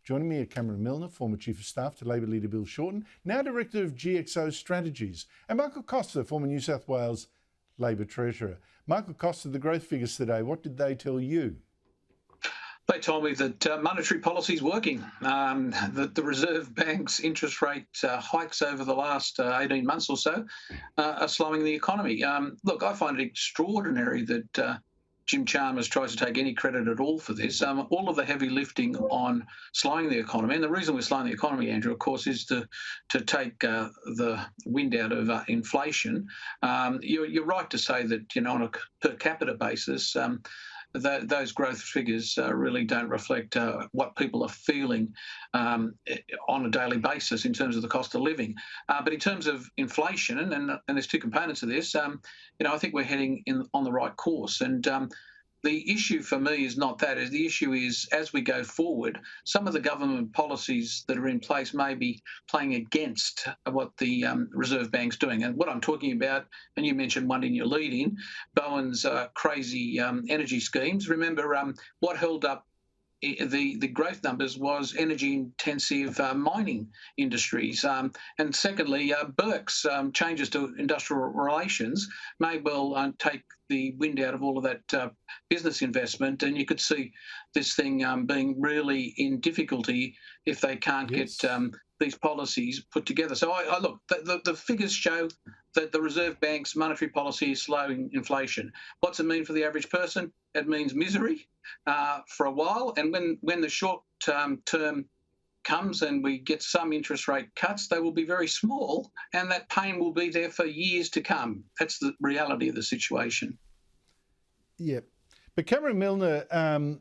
Joining me are Cameron Milner, former Chief of Staff to Labor leader Bill Shorten, now Director of GXO Strategies, and Michael Costa, former New South Wales Labor Treasurer. Michael Costa, the growth figures today, what did they tell you? They told me that monetary policy is working, that the Reserve Bank's interest rate hikes over the last 18 months or so are slowing the economy. Look, I find it extraordinary that Jim Chalmers tries to take any credit at all for this. All of the heavy lifting on slowing the economy, and the reason we're slowing the economy, Andrew, of course, is to take the wind out of inflation. You're right to say that, on a per capita basis, those growth figures really don't reflect what people are feeling on a daily basis in terms of the cost of living. But in terms of inflation, and there's two components of this, I think we're heading on the right course. And the issue for me is not that. The issue is, as we go forward, some of the government policies that are in place may be playing against what the Reserve Bank's doing. And what I'm talking about, and you mentioned one in your lead-in, Bowen's crazy energy schemes. Remember, what held up the growth numbers was energy-intensive mining industries. And secondly, Burke's changes to industrial relations may well take the wind out of all of that business investment, and you could see this thing being really in difficulty if they can't get these policies put together. So I look, the figures show that the Reserve Bank's monetary policy is slowing inflation. What's it mean for the average person? It means misery for a while, and when the short term comes and we get some interest rate cuts, they will be very small, and that pain will be there for years to come. That's the reality of the situation. Yeah, but Cameron Milner,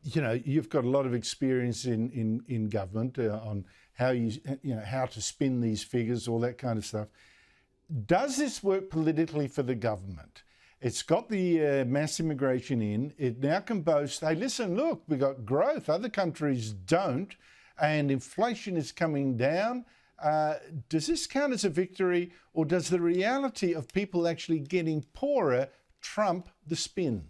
you've got a lot of experience in government on how how to spin these figures, all that kind of stuff. Does this work politically for the government? It's got the mass immigration in. It now can boast, hey, listen, look, we got growth. Other countries don't. And inflation is coming down. Does this count as a victory, or does the reality of people actually getting poorer trump the spin?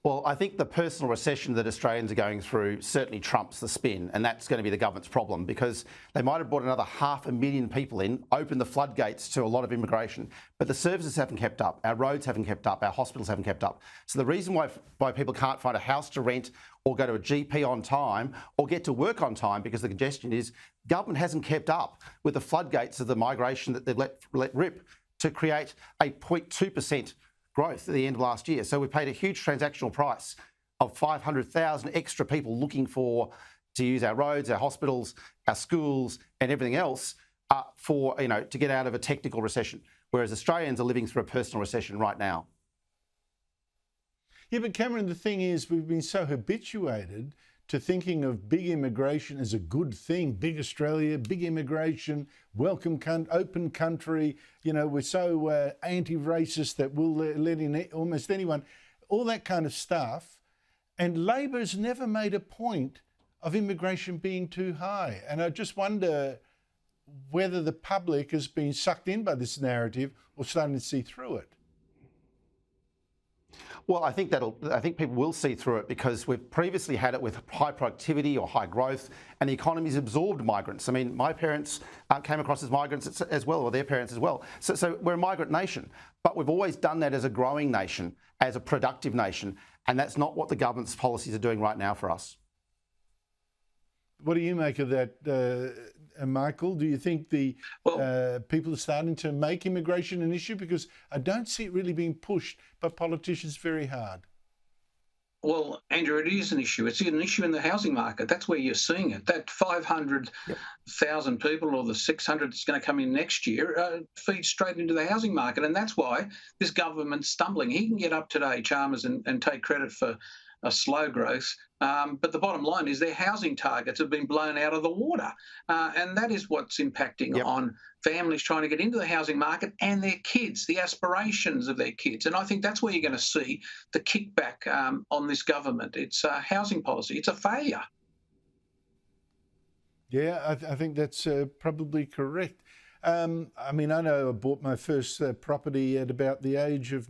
Well, I think the personal recession that Australians are going through certainly trumps the spin, and that's going to be the government's problem, because they might have brought another 500,000 people in, opened the floodgates to a lot of immigration, but the services haven't kept up, our roads haven't kept up, our hospitals haven't kept up. So the reason why people can't find a house to rent or go to a GP on time or get to work on time because the congestion is government hasn't kept up with the floodgates of the migration that they've let rip to create a 0.2% growth at the end of last year. So we paid a huge transactional price of 500,000 extra people looking to use our roads, our hospitals, our schools, and everything else to get out of a technical recession, whereas Australians are living through a personal recession right now. Yeah, but Cameron, the thing is, we've been so habituated to thinking of big immigration as a good thing. Big Australia, big immigration, welcome, open country. We're so anti-racist that we'll let in almost anyone. All that kind of stuff. And Labor's never made a point of immigration being too high. And I just wonder whether the public has been sucked in by this narrative or starting to see through it. Well, I think people will see through it, because we've previously had it with high productivity or high growth, and the economy's absorbed migrants. I mean, my parents came across as migrants as well, or their parents as well. So we're a migrant nation, but we've always done that as a growing nation, as a productive nation, and that's not what the government's policies are doing right now for us. What do you make of that, Michael? Do you think the people are starting to make immigration an issue? Because I don't see it really being pushed by politicians very hard. Well, Andrew, it is an issue. It's an issue in the housing market. That's where you're seeing it. That 500,000 people, or the 600 that's going to come in next year, feeds straight into the housing market. And that's why this government's stumbling. He can get up today, Chalmers, and take credit for a slow growth. But the bottom line is their housing targets have been blown out of the water. And that is what's impacting on families trying to get into the housing market and their kids, the aspirations of their kids. And I think that's where you're going to see the kickback on this government. It's housing policy. It's a failure. Yeah, I think that's probably correct. I mean, I know I bought my first property at about the age of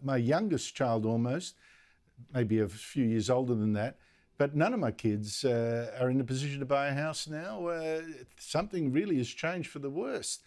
my youngest child almost, maybe a few years older than that. But none of my kids are in a position to buy a house now. Something really has changed for the worst.